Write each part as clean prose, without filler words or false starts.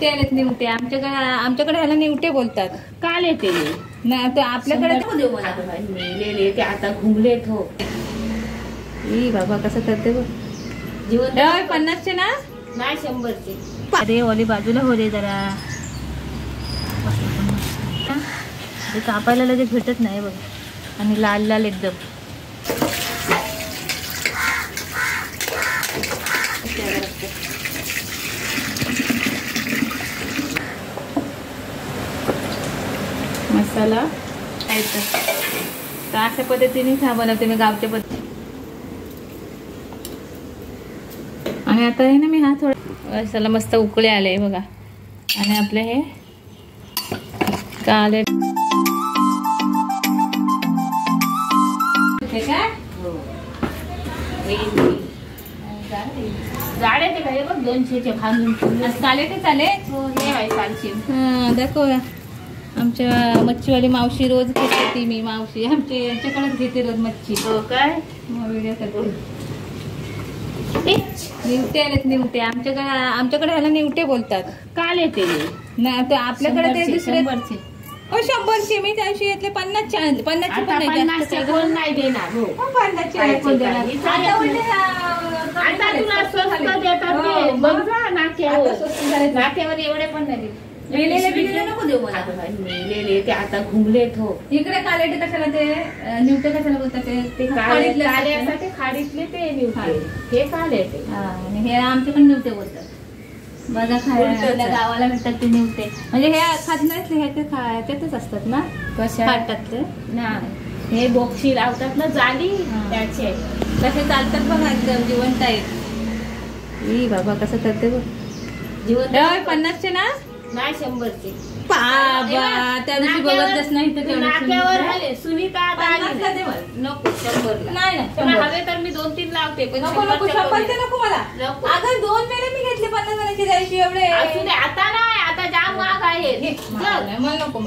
निवटे आलेत, निवटे. आमच्याकडे ह्याला निवटे बोलतात. काल येते ना ते आपल्याकडे मेलेले ते आता घुमलेत. हो बाबा कसं करते बघ. जीवन 50चे ना, नाही 100चे. अरे ओली बाजूला हो रे जरा. कापायला लगेच भेटत नाही बघ. आणि लाल लाल एकदम. मसाला तर अशा पद्धतीने बनवते मी गावच्या पद्धती. आणि आता आहे ना मी हा थोडा मसाला मस्त उकळे आले बघा. आणि आपले हे काले जाडे ते काय बघ 200चे खांदून काले ते चाले. हे आहे चालशील. हा दाखव. आमच्या मच्छीवाली मावशी रोज घेते. ती मी मावशी आमच्या यांच्याकडेच घेते रोज मच्छी. हो काय व्हिडिओ करते. निवटे आलेत, निवटे. आमच्याकडे ह्याला निवटे बोलतात. काल येते ना ते आपल्याकडे ते दुसरे 100चे. 100चे. मी त्याशी घेतले 50चे. 50चे पण नाही, 50चे कोण नाही देणार. हो 50चे कोण देणार. आता तुला स्वस्त देतात ते बघ जा. नाक्यावर एवढे पण नाही. मेलेले नको देऊ मला. मेलेले ते आता घुमलेत. हो इकडे कालेटे कशाला ते निवटे कशाला बोलतात ते खाडीतले ते निवटे. हे काल येते. आणि हे आमच्याकडे निवटे बोलतात. बघा खायला गावाला मिळतात ते निवटे. म्हणजे हे खात नाहीत. हे त्यातच असतात ना. कशा खातात ना. हे बोक्षी लावतात ना जाली त्याचे. कसे चालतात बघा एकदम जिवंत आहेत. बाबा कसं करते बघ. जिवंत 50चे ना, नाही 100चे. बाबा त्या दिवशी बघतच नाही तर नाक्यावर आले सुनीता नको 100 नाही. हवे तर मी 2-3 लावते. पण नको नको 100 नको मला. अगं 2 महिने मी घेतले 50 जणांची द्यायची एवढे. आता नाही. आता जाम महाग आहे. मला नको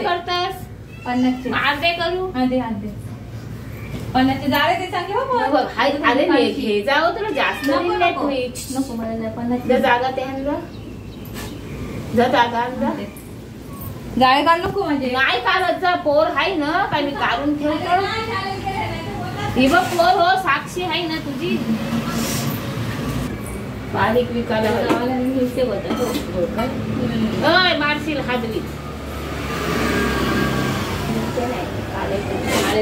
करतस 50चे अर्धे करू. अर्धे 50चे जाळे ते चांगले हो. अरे घे जाऊ तुला जास्त नको मला 50 जागा ते आणलं. जागा आणला जाळे काढ नको. म्हणजे नाही काढत जा. पोर आहे ना काय मी काढून ठेवतो. ही बघ पोर हो साक्षी आहे ना तुझी. बारीक विकायला मारशील हादवी.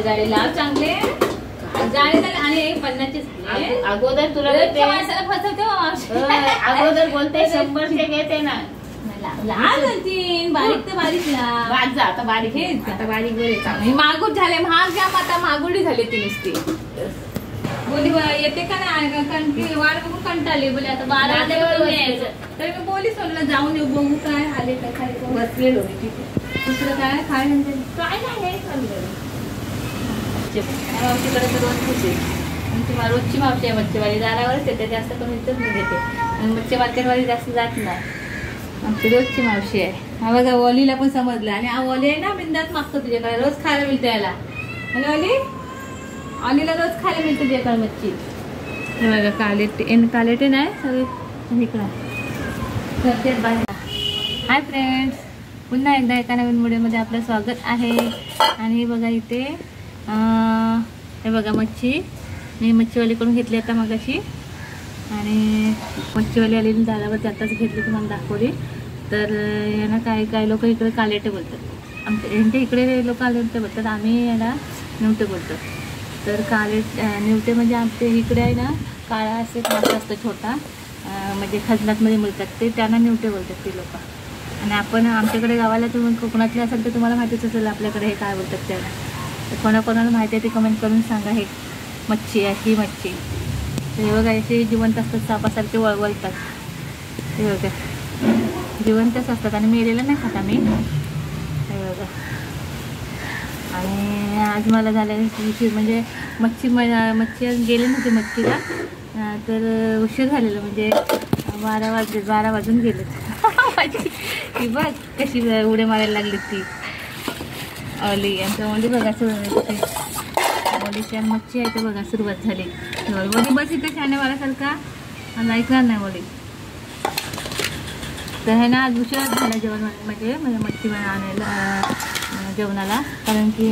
जाळे लाव चांगले. जाळे झाले. आणि 50चे अगोदर तुला फसवते. अगोदर बोलते 100चे घेते ना. बारीक तर बारीक जा. आता बारीक हे आता बारीक बरे मागूड झाले. महाग घ्या. आता मागुडी झाली ती नुसती. बोली येते का नाही. वाट बघून कंटाळली. बोले आता 12 वाजता तर मी बोली सोडलं जाऊन येऊ बघू काय आले काय खायचं. बसलेलो दुसरं काय काय म्हणते काय नाही. मावशीकडे तर रोज खुशी. रोजची मावशी आहे मच्छीवाली. दारावरच येते. जास्त करून इथंच मी घेते. आणि मच्छी मार्केटवाली जास्त जात नाही. आमची रोजची मावशी आहे. हा बघा ओलीला पण समजलं. आणि ओली आहे ना बिंदात मागतो तुझ्याकडे. रोज खायला मिळते याला. आणि ओलीला रोज खायला मिळते तुझ्याकडे मच्छी. हे बघा कालेटे नाही सगळे इकडं करते बाहेर. हाय फ्रेंड्स, पुन्हा एकदा एका नवीन व्हिडिओमध्ये आपलं स्वागत आहे. आणि बघा इथे हे बघा मच्छी मी मच्छीवालीकडून घेतली आता मगाशी. आणि मच्छीवाली आलेली दारावर जाताच घेतली तुम्हाला दाखवली. तर यांना काय लोक इकडे कालेटे बोलतात. आमच्या इकडे लोक कालेटे बोलतात. आम्ही याला निवटे बोलतो. तर निवटे म्हणजे आमच्या इकडे आहे ना काळा असे मासा असतो छोटा. म्हणजे खजनातमध्ये मिळतात ते. त्यांना निवटे बोलतात ते लोक. आणि आपण आमच्याकडे गावाला तुम्ही कोकणातले असाल तर तुम्हाला माहितीच असेल आपल्याकडे हे काय बोलतात त्याला. तर कोणाकोणाला माहिती आहे ते कमेंट करून सांगा. हे मच्छी आहे ही मच्छी. हे बघा असे जिवंत असतात. सापासारखे वळवळतात. हे बघा जिवंतच असतात. आणि मेलेलं नाही खात आम्ही. हे बघा. आणि आज मला झालं उशीर. म्हणजे मच्छी गेले नव्हते मच्छीला. तर उशीर झालेला. म्हणजे 12 वाजून गेलेत. ती बघ कशी उड्या मारायला लागली ती ओली. आमच्या ओली बघा ओलीची मच्छी आहे ते बघा सुरुवात झाली. ओली बस इथे छान वाल्यासारखा आणि ऐकणार नाही ओली. तर हे ना आज उशिराच झाला जेवण म्हणजे मच्छी आणायला जेवणाला, कारण की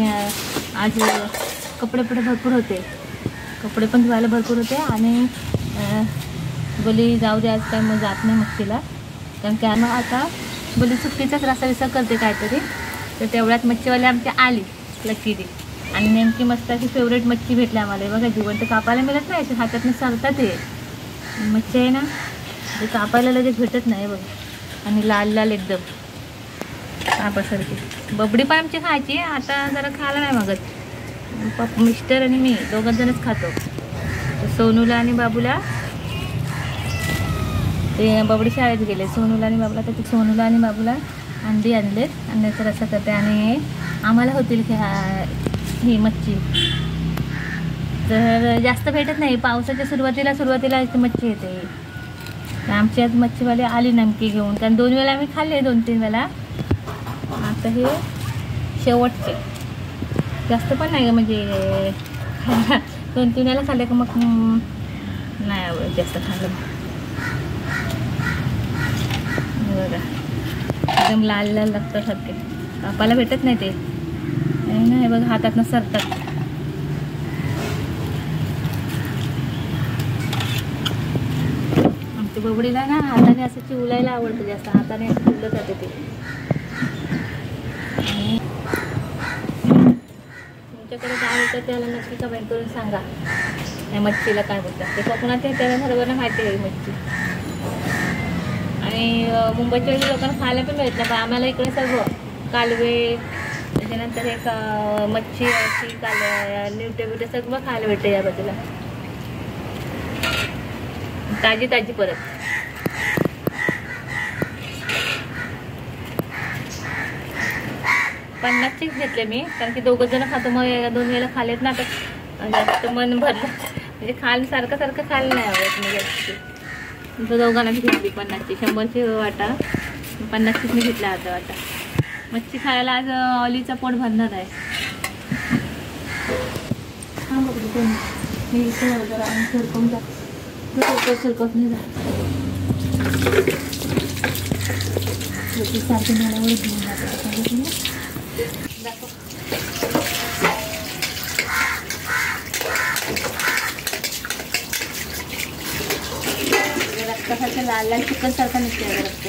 आज कपडे भरपूर होते, कपडे पण धुवायला भरपूर होते आणि बोली जाऊ दे आज काय मग जात नाही मच्छीला, कारण की मग आता बोली सुट्टीचाच रसा करते काहीतरी. तर तेवढ्यात मच्छीवाली आमची आली लकीली आणि नेमकी मस्त अशी फेवरेट मच्छी भेटली आम्हाला. बघा जिवंत कापायला मिळत नाही, अशी हातातनं सरतात हे मच्छी आहे ना, ते कापायला लगेच भेटत नाही बघा. आणि लाल लाल एकदम कापासारखी. बबडी पण आमची खायची, आता जरा खायला नाही मागत. मिस्टर आणि मी दोघं जणच खातो. सोनूला आणि बाबूला, ते बबडी शाळेत गेले, सोनूला आणि बाबूला, तर सोनूला आणि बाबूला अंडी आणलेत, अंड्याचा रस्सा करते आणि आम्हाला होतील ही मच्छी. तर जास्त भेटत नाही, पावसाच्या सुरुवातीला मच्छी येते. तर आमची आज मच्छीवाली आली नेमकी घेऊन, कारण 2 वेळा आम्ही खाल्ले, 2-3 वेळा. आता हे शेवटचे, जास्त पण नाही म्हणजे 2-3 वेळा खाल्ले का मग नाही आवडत जास्त खाल्लं. बघा एकदम लाल लाल लागतं सारखे, कापायला भेटत नाही ते नाही बघा, हातातनं सरतात. आमच्या बबडीला ना हाताने असं चिवलायला आवडतं जास्त, हाताने असं चिवलं जाते ते. आणि तुमच्याकडे काय होतं त्याला नक्की कमेंट करून सांगा, या मच्छीला काय बोलतात ते. कोकणात त्याला सर्वांना माहिती आहे मच्छी. आणि मुंबईच्या लोकांना खायला पण मिळत नाही, पण आम्हाला इकडे सर्व कालवे, त्याच्यानंतर एक मच्छी अशी न्यूटे बिटे सगळं खायला भेटते या बाजूला, ताजी परत. $50 घेतले मी, कारण की 2 जण खातो, मग 2 वेळेला खालेत ना, तर जास्त मन भरलं म्हणजे सारखं खायला नाही आवडत मी जास्त. तर दोघांना मी घेतली 50ची, 100ची वाटा, 50ची मी घेतला आता वाटा. मच्छी खायला आज ऑलीचा पोट भरणार आहे. हां बघू कोण मी इथं जरा सरकवून सरकवून जा सारखी मला घेऊन जाते दाखव. रक्तासारखं लाल लाल चिकन सारखं निघते रक्त.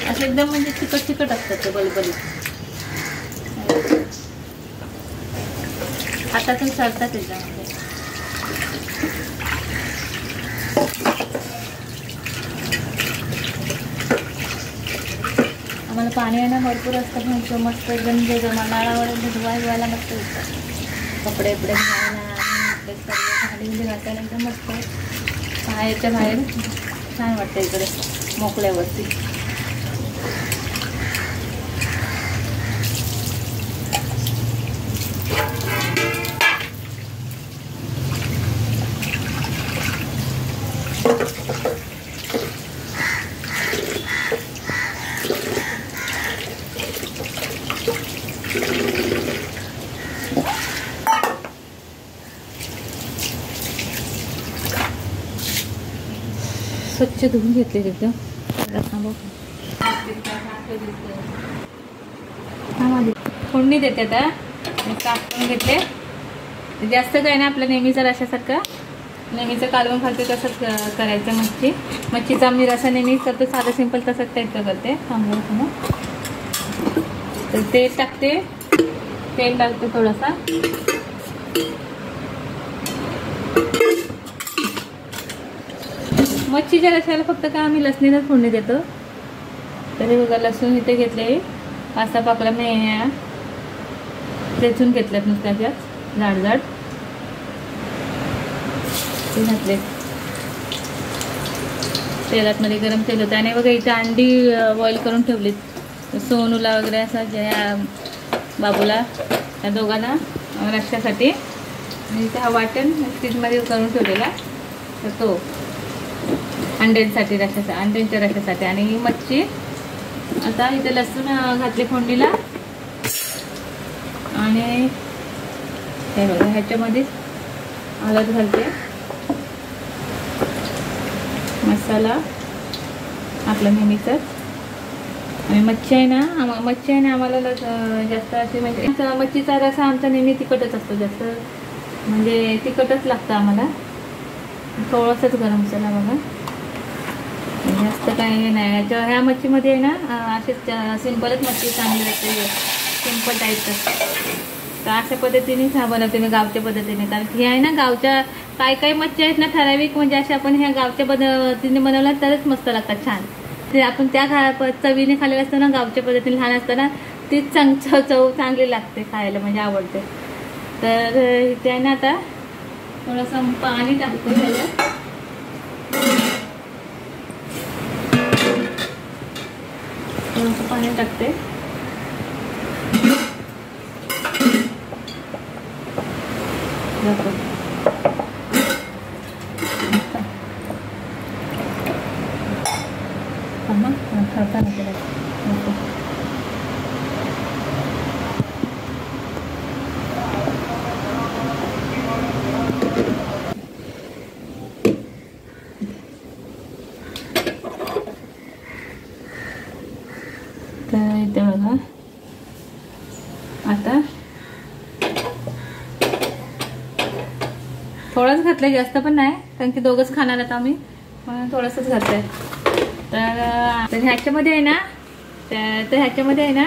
असं एकदम म्हणजे चिकट असतात ते बलबलीत, हातातून सरतात एकदम. आम्हाला पाणी आहे ना भरपूर असतं, म्हणजे मस्त एकदम जे नाळावर धुवायला मस्त होतं. कपडे घालायला आणि सर्व भाडी घाटायला एकदम मस्त बाहेरच्या बाहेर छान वाटतं इकडे मोकळ्यावरती. स्वच्छ धुवून घेतले एकदम. फोडणी देते आता, साफ करून घेतले. जास्त काय ना, आपलं नेहमीचा रशासारखं नेहमीचं कालवून घालते तसंच करायचं. मच्छीचा आम्ही रसा नेहमी करतो, साधं सिंपल तसंच टाईपचं करते. थांबवलं तर तेल टाकते, तेल टाकते थोडासा. मच्छीच्या रशाला फक्त काय आम्ही लसणीनंच फोडणी देतो. तरी बघा लसूण इथे घेतले 5-6 पाकळ्या मी ठेचून घेतल्यात नुसत्याच्या जाड ते घातले. तेलात मध्ये गरम तेल होतं आणि बघा इथे अंडी बॉईल करून ठेवलीत सोनूला वगैरे असं ज्या बाबूला त्या दोघांना रश्श्यासाठी. आणि इथे हा वाटण फ्रीजमध्ये करून ठेवलेला तर तो अंड्यांच्या रश्श्यासाठी. आणि ही मच्छी आता इथे लसूण घातली फोडणीला आणि हे बघा ह्याच्यामध्ये हळद घालते मसाला आपला नेहमीचाच. आणि मच्छी आहे ना, आम्हाला जास्त असे म्हणजे मच्छीचा रसा आमचा नेहमी तिखटच असतो, जास्त म्हणजे तिखटच लागतं आम्हाला. थोडंसंच गरम मसाला बघा, जास्त काही नाही. ह्या मच्छीमध्ये आहे ना असेच सिंपलच मच्छी चांगली लागते, सिंपल टाईपचं. तर अशा पद्धतीनेच हा बनवते मी गावच्या पद्धतीने. कारण की आहे ना गावच्या काही मच्छी आहेत ना ठराविक, म्हणजे अशा आपण ह्या गावच्या पद्धतीने बनवल्या तरच मस्त लागतात छान. ते आपण त्या चवीने खाल्लेलं असतं ना गावच्या पद्धतीने लहान असताना, तीच चव चांगली लागते खायला, म्हणजे आवडते. तर इथे आहे ना आता थोडंसं पाणी टाकते ह्याला. थोडंसं पाणी टाकते. तर इथे बघा आता थोडंच घातलंय, जास्त पण नाही, कारण की दोघंच खाणार आता आम्ही, म्हणून थोडंसंच घातलंय. तर ह्याच्यामध्ये आहे ना, तर ह्याच्यामध्ये आहे ना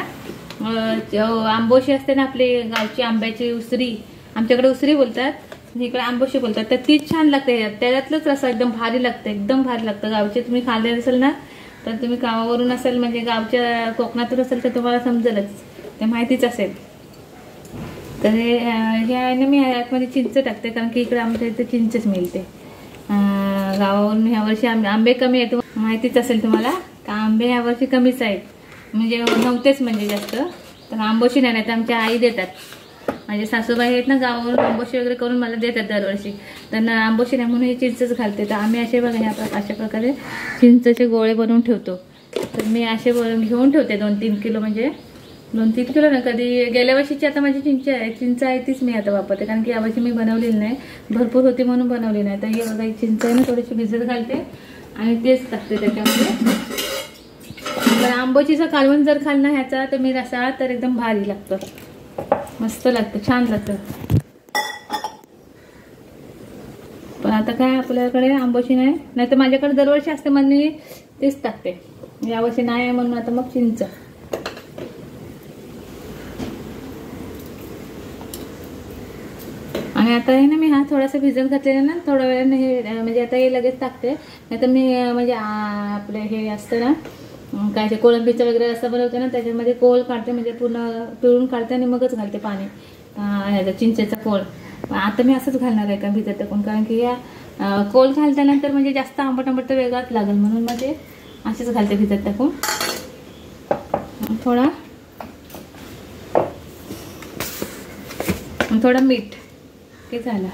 आंबोशी असते ना आपली गावची आंब्याची उसरी, आमच्याकडे उसरी बोलतात, इकडे आंबोशी बोलतात. तर तीच छान लागते, त्याच्यातलंच रसा एकदम भारी लागतं, एकदम भारी लागतं. गावचे तुम्ही खाल्ले असेल ना, तर तुम्ही गावावरून असेल म्हणजे गावच्या कोकणातून असेल तर तुम्हाला समजेलच, ते माहितीच असेल. तर हे आहे ना, मी ह्यामध्ये चिंच टाकते, कारण की इकडे आमच्या इथे चिंचच मिळते गावावरून. ह्यावर्षी आंबे कमी आहेत, माहितीच असेल तुम्हाला का आंबे ह्यावर्षी कमीच आहेत, म्हणजे नव्हतेच म्हणजे जास्त. तर आंबोशी नाही तर आमच्या आई देतात, माझे सासूबाई आहेत ना गावावरून, आंबोशी वगैरे करून मला देतात दरवर्षी. त्यांना आंबोशी नाही म्हणून हे चिंचच घालते. तर आम्ही असे बघा अशा प्रकारे चिंचचे गोळे बनवून ठेवतो. तर मी असे घेऊन ठेवते 2-3 किलो, म्हणजे 2-3 किलो ना, कधी गेल्या वर्षीची आता माझी चिंच आहे तीच मी आता वापरते, कारण की यावर्षी मी बनवलेली नाही, भरपूर होती म्हणून बनवली नाही. तर हे बघा चिंच आहे ना, थोडीशी भिजत घालते आणि तेच टाकते त्याच्यामध्ये. तर आंबोशीचं कालवण जर खाल्लं ह्याचा तर मी रसा, तर एकदम भारी लागतं, मस्त लागतं, छान लागतं. पण आता काय आपल्याकडे आंबोशी नाही तर माझ्याकडे दरवर्षी असते म्हणून मी तेच टाकते. यावर्षी नाही आहे म्हणून आता मग चिंच. आणि आता आहे ना, मी हा थोडासा भिजत घातलेला ना, थोड्या वेळाने हे म्हणजे आता हे लगेच टाकते. नाही तर मी म्हणजे आपले हे असतं ना काय ते कोळंबीचं वगैरे रस्सा बनवते ना, त्याच्यामध्ये कोळ काढते, म्हणजे पूर्ण पिळून काढते आणि मगच घालते पाणी, ह्याचा चिंचेचा कोळ. आता मी असंच घालणार आहे का भिजत टाकून, कारण की या कोळ घालल्यानंतर म्हणजे जास्त आंबट तर वेगळाच लागेल, म्हणून मग ते असेच घालते भिजत टाकून. थोडं मीठ ते झालं,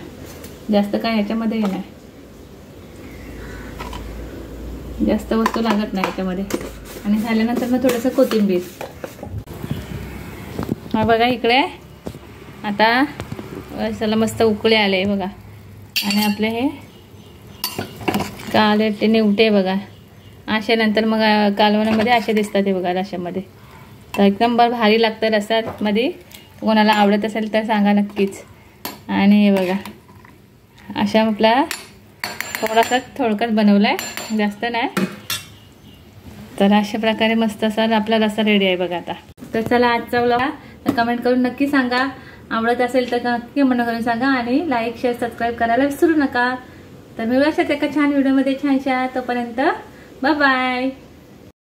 जास्त काय ह्याच्यामध्ये नाही, जास्त वस्तू लागत नाही ह्याच्यामध्ये. आणि झाल्यानंतर मग थोडंसं कोथिंबीर. हा बघा इकडे आता चला मस्त उकळे आले बघा. आणि आपले हे काळे ते निवटे बघा, अशानंतर मग कालवणामध्ये असे दिसतात हे बघा रश्यामध्ये. तर एकदम भारी लागतं रसामध्ये. कोणाला आवडत असेल तर सांगा नक्कीच. आणि हे बघा अशा आपला थोडासा थोडक्यात बनवला आहे, जास्त नाही. तर अशा प्रकारे मस्त असा आपला रस्सा रेडी आहे बघा आता. तर चला आजचा व्लॉग कमेंट करून नक्की सांगा, आवडत असेल तर नक्की कमेंट करून सांगा. आणि लाईक शेअर सबस्क्राईब करायला विसरू नका. तर मी अशाच एका छान व्हिडिओमध्ये छानशा. तोपर्यंत बाय बाय.